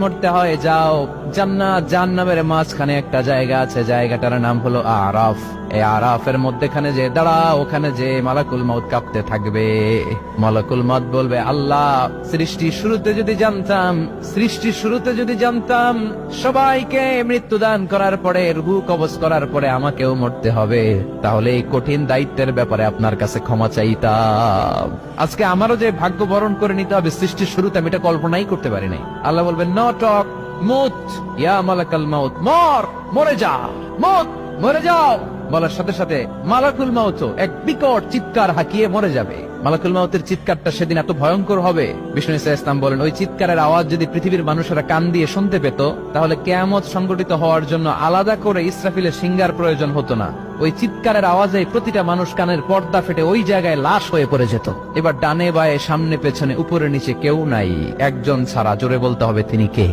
মরতে হয় যাও জান্নাত জাহান্নামের মাঝখানে একটা জায়গা আছে, জায়গাটার নাম হলো আরাফ। এই আরাফের মধ্যখানে যে দাঁড়া, ওখানে যে মালাকুল মউত কাঁপতে থাকবে। মালাকুল মউত বলবে, আল্লাহ সৃষ্টির শুরুতে যদি জানতাম সবাইকে মৃত্যুদান করার পরে রূহ কবজ করার পরে আমাকেও মরতে হবে, তাহলে এই কঠিন দায়িত্বের ব্যাপারে আপনার কাছে ক্ষমা চাইতাম। আজকে আমারও যে ভাগ্য বরণ করে নিতে হবে সৃষ্টির শুরুতে, আমি এটা কল্পনাই করতে পারি নাই। আল্লাহ বলবেন, নো টক, মুত ইয়া মালাকাল মাউত, মরে যা, মরে যাও। বলার সাথে সাথে মালাকুল মাউত এক বিকট চিৎকার হাঁকিয়ে মরে যাবে। মালাকুল মাউতের চিৎকারটা সেদিন এত ভয়ঙ্কর হবে, বিষ্ণু ঈসা ইসলাম বলেন, ওই চিৎকারের আওয়াজ যদি পৃথিবীর মানুষেরা কান দিয়ে শুনতে পেত, তাহলে কিয়ামত সংগঠিত হওয়ার জন্য আলাদা করে ইসরাফিলের সিঙ্গার প্রয়োজন হতো না। ওই চিৎকারের আওয়াজে প্রতিটা মানুষ কানের পর্দা ফেটে ওই জায়গায় লাশ হয়ে পড়ে যেত। এবার ডানে বায়ে সামনে পেছনে উপরে নিচে কেউ নাই, একজন ছাড়া। জোরে বলতে হবে, তিনি কে?